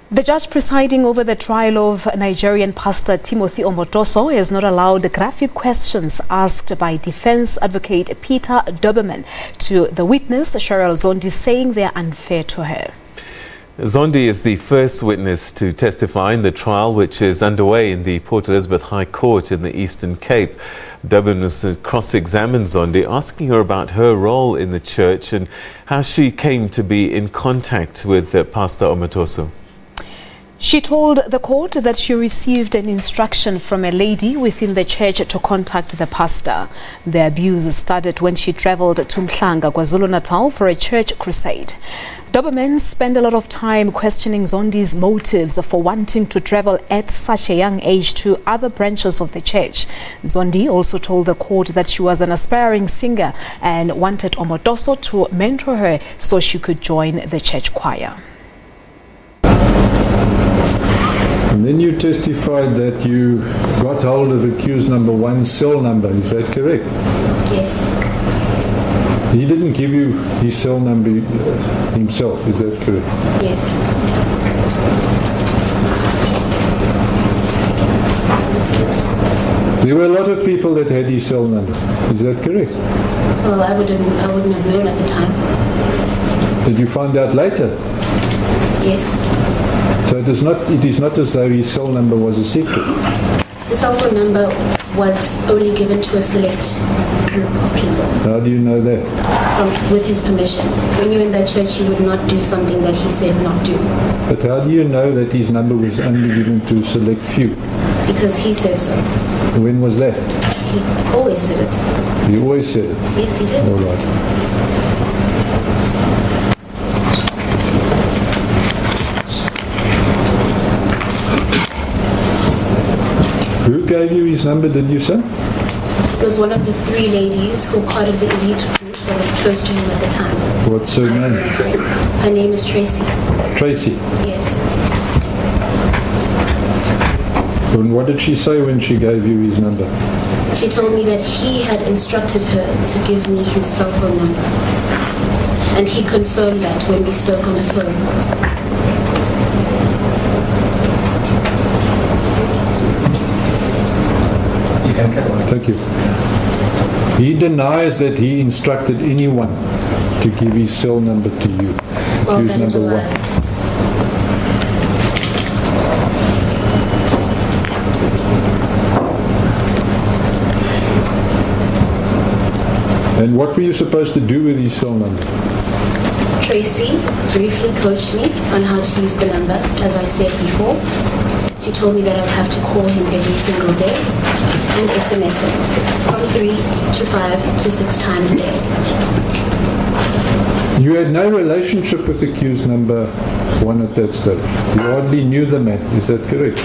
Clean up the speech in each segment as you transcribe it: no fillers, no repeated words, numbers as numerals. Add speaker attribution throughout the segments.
Speaker 1: The judge presiding over the trial of Nigerian pastor Timothy Omotoso has not allowed graphic questions asked by defense advocate Peter Daubermann to the witness, Cheryl Zondi, saying they are unfair to her.
Speaker 2: Zondi is the first witness to testify in the trial, which is underway in the Port Elizabeth High Court in the Eastern Cape. Daubermann cross-examined Zondi, asking her about her role in the church and how she came to be in contact with Pastor Omotoso.
Speaker 1: She told the court that she received an instruction from a lady within the church to contact the pastor. The abuse started when she traveled to Mhlanga, KwaZulu-Natal for a church crusade. Daubermann spent a lot of time questioning Zondi's motives for wanting to travel at such a young age to other branches of the church. Zondi also told the court that she was an aspiring singer and wanted Omotoso to mentor her so she could join the church choir.
Speaker 3: And then you testified that you got hold of accused number one's cell number. Is that correct?
Speaker 4: Yes.
Speaker 3: He didn't give you his cell number himself. Is that correct?
Speaker 4: Yes.
Speaker 3: There were a lot of people that had his cell number. Is that correct?
Speaker 4: Well, I wouldn't have known at the time.
Speaker 3: Did you find out later?
Speaker 4: Yes.
Speaker 3: So it is not as though his cell number was a secret.
Speaker 4: His cell phone number was only given to a select group of people.
Speaker 3: How do you know that?
Speaker 4: With his permission. When you're in that church, you would not do something that he said not do.
Speaker 3: But how do you know that his number was only given to a select few?
Speaker 4: Because he said so.
Speaker 3: When was that?
Speaker 4: He always said it.
Speaker 3: He always said it?
Speaker 4: Yes, he did.
Speaker 3: All right. Who gave you his number, did you say?
Speaker 4: It was one of the three ladies who were part of the elite group that was close to him at the time.
Speaker 3: What's her name?
Speaker 4: Her name is Tracy.
Speaker 3: Tracy?
Speaker 4: Yes.
Speaker 3: And what did she say when she gave you his number?
Speaker 4: She told me that he had instructed her to give me his cell phone number. And he confirmed that when we spoke on the phone.
Speaker 3: Thank you. He denies that he instructed anyone to give his cell number to you.
Speaker 4: Well,
Speaker 3: Accused
Speaker 4: that is a
Speaker 3: number
Speaker 4: lie.
Speaker 3: And what were you supposed to do with his cell number?
Speaker 4: Tracy briefly coached me on how to use the number, as I said before. She told me that I would have to call him every single day and SMS him from 3 to 5 to 6 times a day.
Speaker 3: You had no relationship with accused number one at that stage. You hardly knew the man. Is that correct?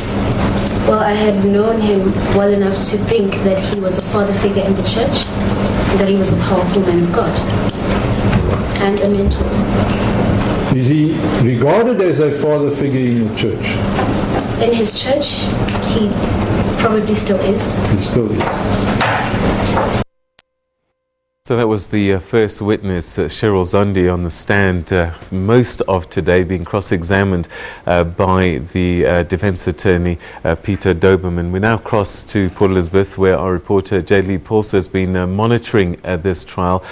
Speaker 4: Well, I had known him well enough to think that he was a father figure in the church and that he was a powerful man of God and a mentor.
Speaker 3: Is he regarded as a father figure in your church?
Speaker 4: In his church, he probably still is.
Speaker 3: He still is.
Speaker 2: So that was the first witness, Cheryl Zondi, on the stand, most of today being cross-examined by the defense attorney, Peter Daubermann. We now cross to Port Elizabeth, where our reporter, Jay Lee Pulse, has been monitoring this trial.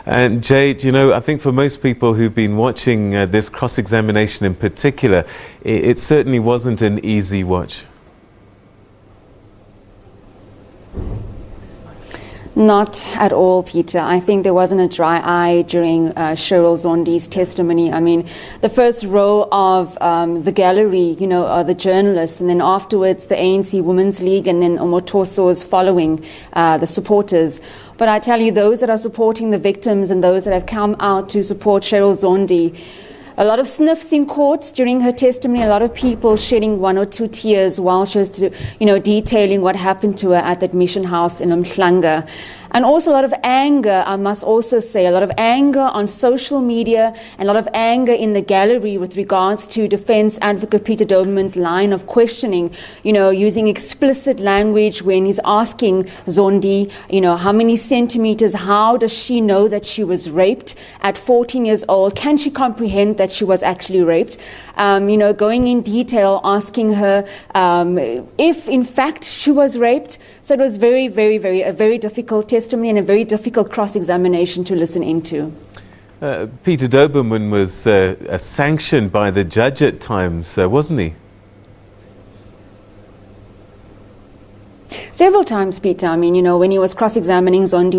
Speaker 2: And Jade, you know, I think for most people who've been watching this cross-examination in particular, it certainly wasn't an easy watch.
Speaker 5: Not at all, Peter. I think there wasn't a dry eye during Cheryl Zondi's testimony. I mean, the first row of the gallery, you know, are the journalists, and then afterwards the ANC Women's League, and then Omotoso is following the supporters. But I tell you, those that are supporting the victims and those that have come out to support Cheryl Zondi, a lot of sniffs in court during her testimony, a lot of people shedding 1 or 2 tears while she was, detailing what happened to her at that mission house in Mhlanga. And also a lot of anger, I must also say, a lot of anger on social media and a lot of anger in the gallery with regards to defense advocate Peter Daubermann's line of questioning, using explicit language when he's asking Zondi, how many centimeters, how does she know that she was raped at 14 years old? Can she comprehend that she was actually raped? Going in detail, asking her if in fact she was raped. So it was a very difficult testimony and a very difficult cross-examination to listen into.
Speaker 2: Peter Daubermann was sanctioned by the judge at times, wasn't he?
Speaker 5: Several times, Peter. I mean, when he was cross-examining Zondi,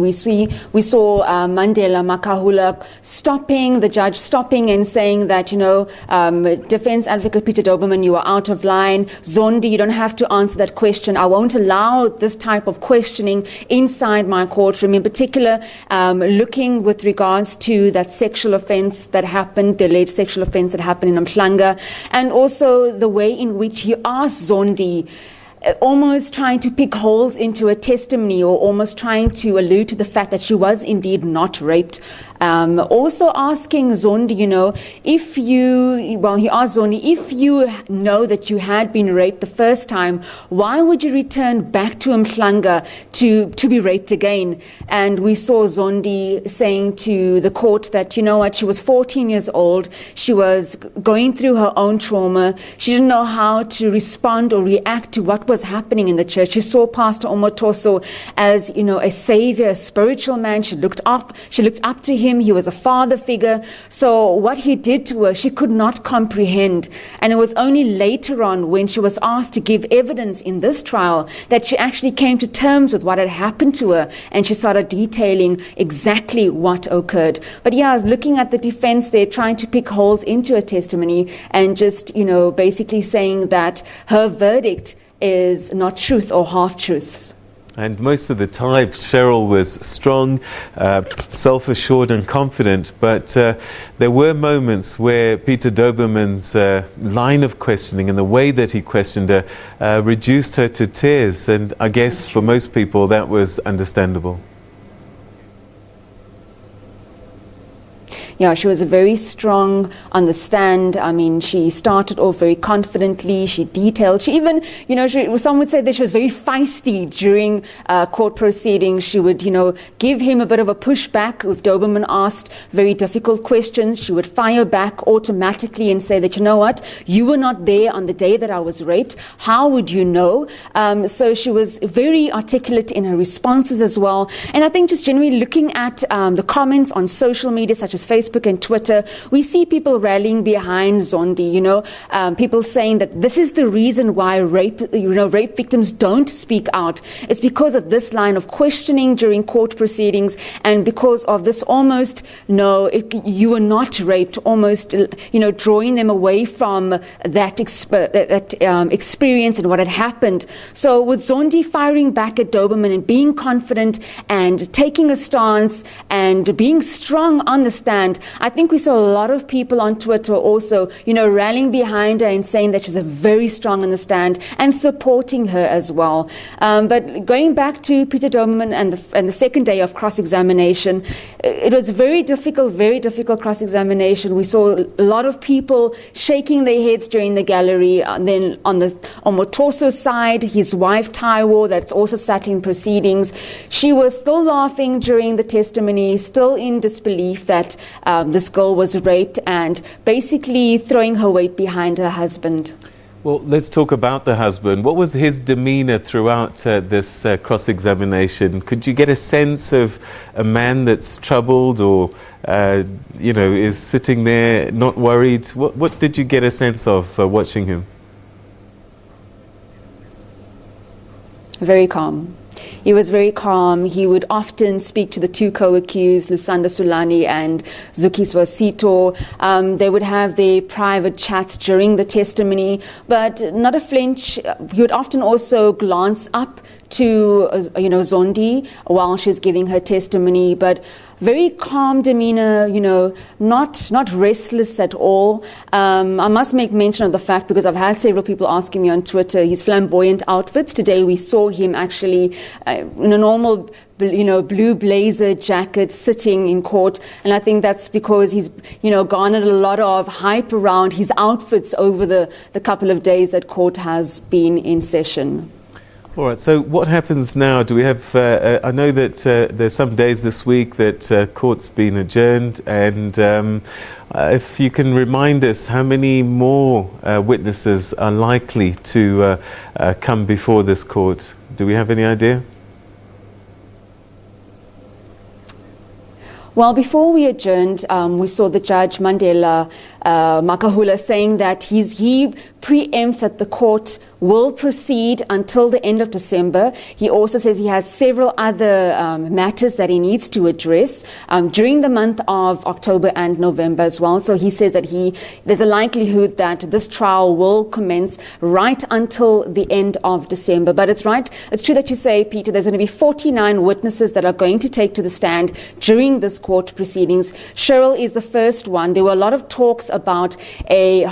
Speaker 5: we saw Mandela Makahula the judge stopping and saying that, defense advocate Peter Daubermann, you are out of line. Zondi, you don't have to answer that question. I won't allow this type of questioning inside my courtroom. In particular, looking with regards to that sexual offence that happened, the alleged sexual offence that happened in Mhlanga, and also the way in which he asked Zondi, almost trying to pick holes into a testimony or almost trying to allude to the fact that she was indeed not raped. Also asking Zondi, he asked Zondi, if you know that you had been raped the first time, why would you return back to Mhlanga to be raped again? And we saw Zondi saying to the court that, she was 14 years old, she was going through her own trauma, she didn't know how to respond or react to what was happening in the church. She saw Pastor Omotoso as, a savior, a spiritual man. She looked up to him. He was a father figure. So what he did to her, she could not comprehend. And it was only later on when she was asked to give evidence in this trial that she actually came to terms with what had happened to her, and she started detailing exactly what occurred. But looking at the defense, they're trying to pick holes into a testimony and just, basically saying that her verdict is not truth or half-truths.
Speaker 2: And most of the time, Cheryl was strong, self-assured and confident, but there were moments where Peter Daubermann's line of questioning and the way that he questioned her reduced her to tears, and I guess for most people that was understandable.
Speaker 5: She was very strong on the stand. I mean, she started off very confidently. She detailed. She even, some would say that she was very feisty during court proceedings. She would, give him a bit of a pushback if Daubermann asked very difficult questions. She would fire back automatically and say that, you were not there on the day that I was raped. How would you know? So she was very articulate in her responses as well. And I think just generally looking at the comments on social media, such as Facebook and Twitter, we see people rallying behind Zondi, people saying that this is the reason why rape victims don't speak out. It's because of this line of questioning during court proceedings, and because of this almost, you were not raped, almost, drawing them away from that experience and what had happened. So with Zondi firing back at Daubermann and being confident and taking a stance and being strong on the stand, I think we saw a lot of people on Twitter also, rallying behind her and saying that she's very strong on the stand and supporting her as well. But going back to Peter Daubermann and the second day of cross-examination, it was very difficult cross-examination. We saw a lot of people shaking their heads during the gallery. And then on the Omotoso side, his wife Taiwo, that's also sat in proceedings, she was still laughing during the testimony, still in disbelief that this girl was raped, and basically throwing her weight behind her husband.
Speaker 2: Well, let's talk about the husband. What was his demeanor throughout this cross-examination? Could you get a sense of a man that's troubled or, is sitting there not worried? What did you get a sense of watching him?
Speaker 5: Very calm. He was very calm. He would often speak to the two co-accused, Lusanda Sulani and Zukiswa Sito. They would have their private chats during the testimony, but not a flinch. He would often also glance up to, Zondi while she's giving her testimony, but very calm demeanor, not restless at all. I must make mention of the fact, because I've had several people asking me on Twitter, his flamboyant outfits. Today we saw him actually in a normal blue blazer jacket sitting in court. And I think that's because he's, garnered a lot of hype around his outfits over the couple of days that court has been in session.
Speaker 2: All right, so what happens now? Do we have, I know that there's some days this week that court's been adjourned, and if you can remind us how many more witnesses are likely to come before this court. Do we have any idea?
Speaker 5: Well, before we adjourned, we saw the Judge Mandela Makahula saying that he preempts that the court will proceed until the end of December. He also says he has several other matters that he needs to address during the month of October and November as well. So he says that there's a likelihood that this trial will commence right until the end of December. But it's true that you say, Peter, there's going to be 49 witnesses that are going to take to the stand during this court proceedings. Cheryl is the first one. There were a lot of talks about a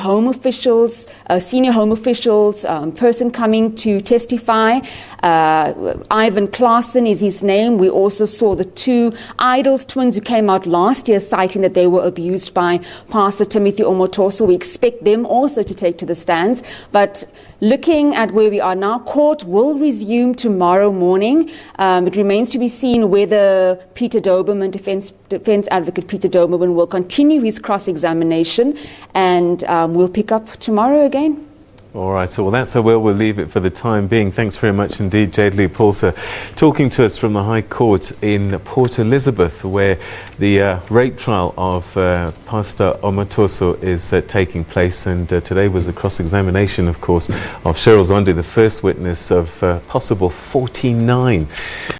Speaker 5: senior home officials person coming to testify. Ivan Klassen is his name. We also saw the two Idols twins who came out last year citing that they were abused by Pastor Timothy Omotoso. We expect them also to take to the stands. But looking at where we are now, court will resume tomorrow morning. It remains to be seen whether Peter Daubermann, defense advocate Peter Daubermann, will continue his cross-examination, and we'll pick up tomorrow again.
Speaker 2: All right, so that's where we'll leave it for the time being. Thanks very much indeed, Jade Paulser, talking to us from the High Court in Port Elizabeth, where the rape trial of Pastor Omotoso is taking place. And today was a cross-examination, of course, of Cheryl Zondi, the first witness of possible 49.